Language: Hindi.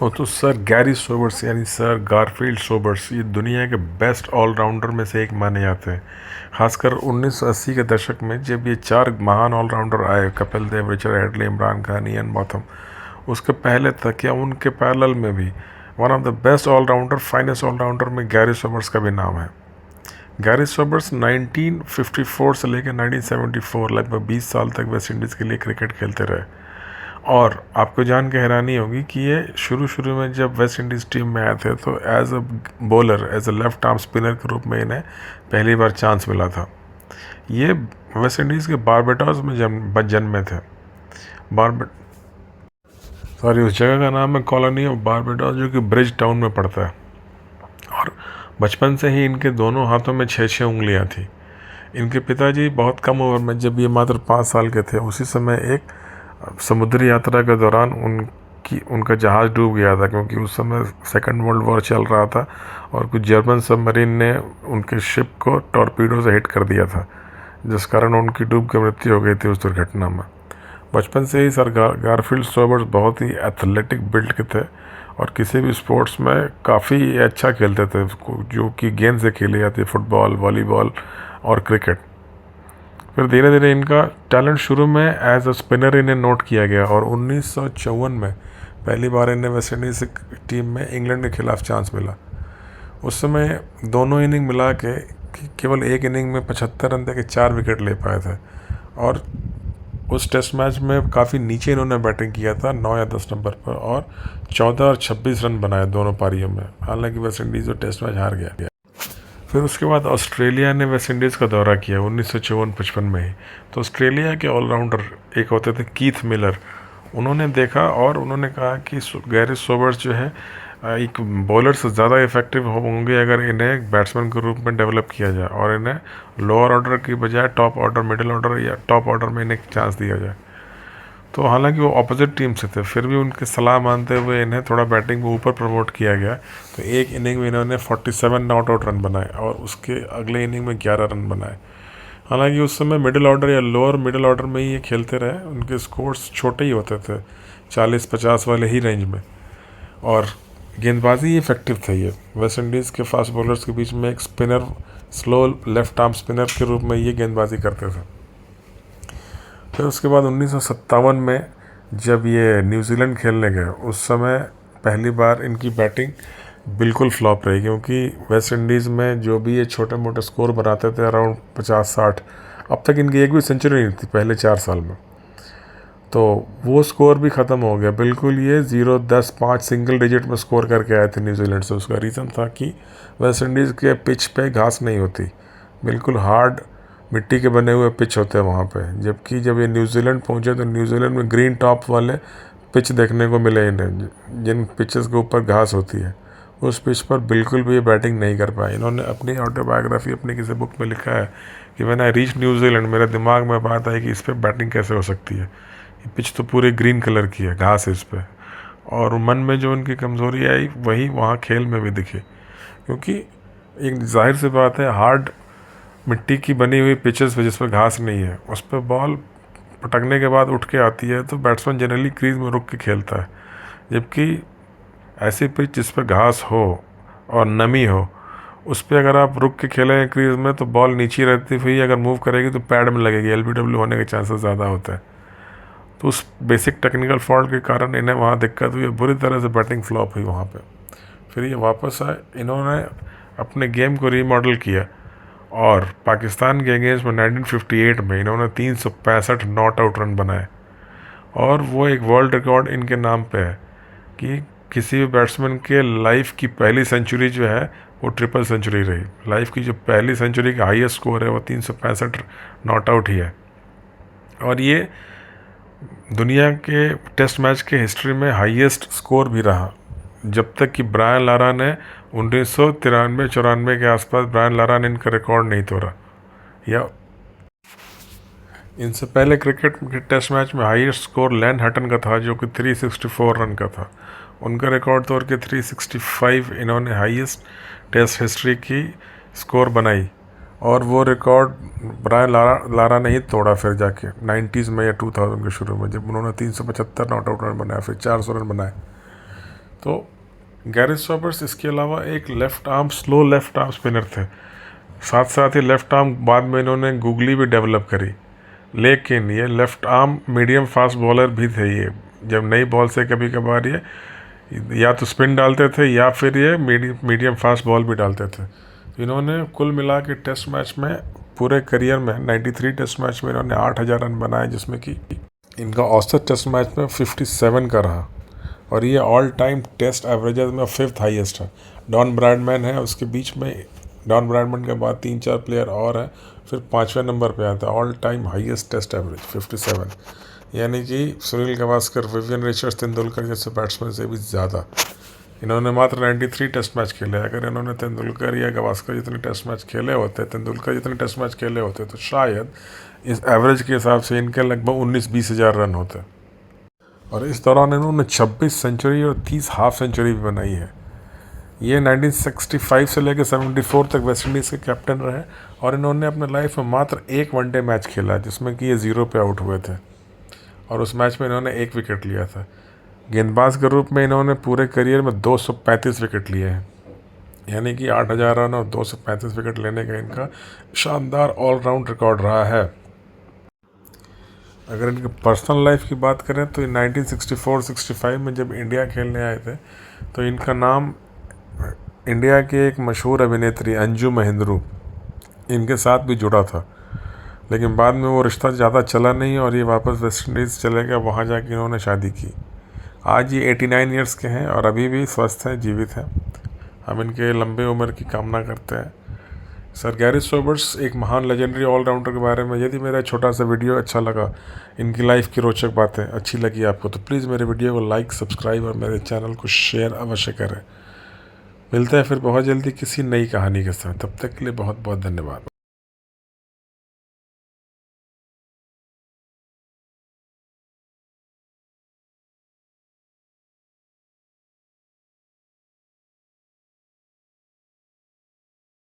वो तो सर गैरी सोबर्स यानी सर गारफील्ड सोबर्स ये दुनिया के बेस्ट ऑलराउंडर में से एक माने जाते हैं। खासकर 1980 के दशक में जब ये चार महान ऑलराउंडर आए, Kapil Dev, Richard Hadlee, Imran Khan, Ian Botham, उसके पहले तक या उनके पैरेलल में भी one of the best allrounder, finest allrounder में गैरी सोबर्स का भी नाम है। गैरी सोबर्स 1954 से लेकर 1974 लगभग 20 साल तक वेस्ट इंडीज़ के लिए क्रिकेट खेलते रहे। और आपको जान के हैरानी होगी कि ये शुरू में जब वेस्ट इंडीज़ टीम में आए थे तो as a bowler, as a left arm spinner के रूप में इन्हें पहली बार चांस मिला था। ये वेस्ट इंडीज़ के बारबेडोस में जन्मे थे। बारबे सॉरी उस जगह का नाम है कॉलोनी ऑफ बारबेडोस, जो कि ब्रिज टाउन में पड़ता है। और बचपन से ही इनके दोनों हाथों में 6-6 उंगलियां थी। इनके पिताजी बहुत कम उम्र में, जब ये मात्र 5 साल के थे, उसी समय एक समुद्री यात्रा के दौरान उनका जहाज़ डूब गया था, क्योंकि उस समय सेकेंड वर्ल्ड वॉर चल रहा था और कुछ जर्मन सबमरीन ने उनके शिप को टॉर्पीडो से हिट कर दिया था, जिस कारण उनकी डूब के मृत्यु हो गई थी उस दुर्घटना में। बचपन से ही सर गारफील्ड सोबर्स बहुत ही एथलेटिक बिल्ड के थे और किसी भी स्पोर्ट्स में काफ़ी अच्छा खेलते थे, जो कि गेंद से खेली जाती है, फुटबॉल, वॉलीबॉल और क्रिकेट। फिर धीरे धीरे इनका टैलेंट शुरू में एज अ स्पिनर इन्हें नोट किया गया और 1954 में पहली बार इन्हें वेस्ट इंडीज़ टीम में इंग्लैंड के खिलाफ चांस मिला। उस समय दोनों इनिंग मिला के केवल एक इनिंग में 75 रन देके 4 विकेट ले पाए थे और उस टेस्ट मैच में काफ़ी नीचे इन्होंने बैटिंग किया था, 9 या 10 नंबर पर, और 14 और 26 रन बनाए दोनों पारियों में। हालांकि वेस्ट इंडीज़ जो टेस्ट मैच हार गया। फिर उसके बाद ऑस्ट्रेलिया ने वेस्ट इंडीज़ का दौरा किया 1954-55 में ही। तो ऑस्ट्रेलिया के ऑलराउंडर एक होते थे कीथ मिलर। उन्होंने देखा और उन्होंने कहा कि गैरी सोबर्स जो है एक बॉलर से ज़्यादा इफेक्टिव होंगे अगर इन्हें एक बैट्समैन के रूप में डेवलप किया जाए और इन्हें लोअर ऑर्डर की बजाय टॉप ऑर्डर, मिडिल ऑर्डर या टॉप ऑर्डर में इन्हें चांस दिया जाए। तो हालांकि वो अपोजिट टीम से थे, फिर भी उनकी सलाह मानते हुए इन्हें थोड़ा बैटिंग में ऊपर प्रमोट किया गया। तो एक इनिंग में इन्होंने 47 नॉट आउट रन बनाए और उसके अगले इनिंग में 11 रन बनाए। हालांकि उस समय मिडिल ऑर्डर या लोअर मिडिल ऑर्डर में ही ये खेलते रहे। उनके स्कोर्स छोटे ही होते थे, 40-50 वाले ही रेंज में, और गेंदबाजी इफेक्टिव थे। ये वेस्ट इंडीज़ के फास्ट बॉलर्स के बीच में एक spinner, slow left arm spinner के रूप में ये गेंदबाजी करते थे। फिर उसके बाद 1957 में जब ये न्यूजीलैंड खेलने गए, उस समय पहली बार इनकी बैटिंग बिल्कुल फ्लॉप रही, क्योंकि वेस्ट इंडीज़ में जो भी ये छोटे मोटे स्कोर बनाते थे अराउंड 50-60, अब तक इनकी एक भी सेंचुरी नहीं थी पहले 4 साल में। तो वो स्कोर भी ख़त्म हो गया बिल्कुल। ये 0, 10, 5 सिंगल डिजिट में स्कोर करके आए थे न्यूजीलैंड से। उसका रीज़न था कि वेस्ट इंडीज़ के पिच पे घास नहीं होती, बिल्कुल हार्ड मिट्टी के बने हुए पिच होते हैं वहाँ पे। जबकि जब ये न्यूजीलैंड पहुँचे तो न्यूजीलैंड में ग्रीन टॉप वाले पिच देखने को मिले इन्हें, जिन पिचेस के ऊपर घास होती है। उस पिच पर बिल्कुल भी ये बैटिंग नहीं कर पाए। इन्होंने अपनी ऑटोबायोग्राफी अपनी किसी बुक में लिखा है कि व्हेन आई रीच न्यूजीलैंड, मेरे दिमाग में बात आई कि इस पर बैटिंग कैसे हो सकती है, ये पिच तो पूरे ग्रीन कलर की है, घास है इस पर। और मन में जो उनकी कमज़ोरी आई वही वहाँ खेल में भी दिखी, क्योंकि एक जाहिर सी बात है, हार्ड मिट्टी की बनी हुई पिचेस पे जिस पर घास नहीं है, उस पर बॉल पटकने के बाद उठ के आती है तो बैट्समैन जनरली क्रीज में रुक के खेलता है। जबकि ऐसी पिच जिस पर घास हो और नमी हो, उस पर अगर आप रुक के खेलें क्रीज में तो बॉल नीचे रहती हुई अगर मूव करेगी तो पैड में लगेगी, एलबीडब्ल्यू होने के चांसेस ज़्यादा होता है। तो उस बेसिक टेक्निकल फॉल्ट के कारण इन्हें वहाँ दिक्कत हुई, बुरी तरह से बैटिंग फ्लॉप हुई वहाँ पे। फिर ये वापस आए, इन्होंने अपने गेम को रीमॉडल किया और पाकिस्तान के अगेंस्ट में 1958 में इन्होंने 365 नॉट आउट रन बनाए। और वो एक वर्ल्ड रिकॉर्ड इनके नाम पे है कि किसी भी बैट्समैन के लाइफ की पहली सेंचुरी जो है वो ट्रिपल सेंचुरी रही। लाइफ की जो पहली सेंचुरी का हाईएस्ट स्कोर है वो 365 नॉट आउट ही है। और ये दुनिया के टेस्ट मैच के हिस्ट्री में हाईएस्ट स्कोर भी रहा, जब तक कि ब्रायन लारा ने 1993-94 के आसपास ब्रायन लारा ने इनका रिकॉर्ड नहीं तोड़ा। या इनसे पहले क्रिकेट के टेस्ट मैच में हाईएस्ट स्कोर लैन हटन का था, जो कि 364 रन का था। उनका रिकॉर्ड तोड़ के 365 इन्होंने हाईएस्ट टेस्ट हिस्ट्री की स्कोर बनाई। और वो रिकॉर्ड ब्रायन लारा ने ही तोड़ा फिर जाके 90s में या 2000 के शुरू में, जब उन्होंने 375 नॉट आउट रन बनाया, फिर 400 रन बनाए। तो गैरी सोबर्स इसके अलावा एक स्लो लेफ्ट आर्म स्पिनर थे। साथ साथ ही लेफ्ट आर्म बाद में इन्होंने गूगली भी डेवलप करी, लेकिन ये left arm medium fast bowler भी थे। ये जब नई बॉल से कभी कभार ये या तो स्पिन डालते थे या फिर ये मीडियम फास्ट बॉल भी डालते थे। तो इन्होंने कुल मिला के टेस्ट मैच में पूरे करियर में 93 टेस्ट मैच में इन्होंने 8,000 रन बनाए, जिसमें कि इनका औसत टेस्ट मैच में 57 का रहा, और ये ऑल टाइम टेस्ट एवरेजेस में 5th हाईएस्ट है। डॉन ब्रैडमैन है उसके बीच में, डॉन ब्रैडमैन के बाद 3-4 प्लेयर और हैं, फिर 5वें नंबर पे आता है all time highest test average 57। यानी कि सुनील गावस्कर, विवियन रिचर्ड्स, तेंदुलकर जैसे बैट्समैन से भी ज़्यादा। इन्होंने मात्र 93 टेस्ट मैच खेले। अगर इन्होंने तेंदुलकर या गावस्कर जितने टेस्ट मैच खेले होते, तेंदुलकर जितने टेस्ट मैच खेले होते, तो शायद इस एवरेज के हिसाब से इनके लगभग 19-20 हज़ार रन होते। और इस दौरान इन्होंने 26 सेंचुरी और 30 हाफ सेंचुरी भी बनाई है। ये 1965 से लेकर 74 तक वेस्ट इंडीज़ के कैप्टन रहे, और इन्होंने अपने लाइफ में मात्र एक वनडे मैच खेला जिसमें कि ये 0 पे आउट हुए थे, और उस मैच में इन्होंने 1 विकेट लिया था। गेंदबाज के रूप में इन्होंने पूरे करियर में 235 विकेट लिए हैं, यानी कि 8,000 रन और 235 विकेट लेने का इनका शानदार ऑलराउंड रिकॉर्ड रहा है। अगर इनके पर्सनल लाइफ की बात करें तो 1964-65 में जब इंडिया खेलने आए थे, तो इनका नाम इंडिया के एक मशहूर अभिनेत्री अंजू महेंद्रू इनके साथ भी जुड़ा था, लेकिन बाद में वो रिश्ता ज़्यादा चला नहीं और ये वापस वेस्ट इंडीज़ चले गए। वहाँ जाके इन्होंने शादी की। आज ये 89 ईयर्स के हैं और अभी भी स्वस्थ हैं, जीवित हैं। हम इनके लंबे उम्र की कामना करते हैं। सर गैरी सोबर्स एक महान लेजेंडरी ऑलराउंडर के बारे में यदि मेरा छोटा सा वीडियो अच्छा लगा, इनकी लाइफ की रोचक बातें अच्छी लगी आपको, तो प्लीज़ मेरे वीडियो को लाइक, सब्सक्राइब और मेरे चैनल को शेयर अवश्य करें। मिलते हैं फिर बहुत जल्दी किसी नई कहानी के साथ। तब तक के लिए बहुत बहुत धन्यवाद।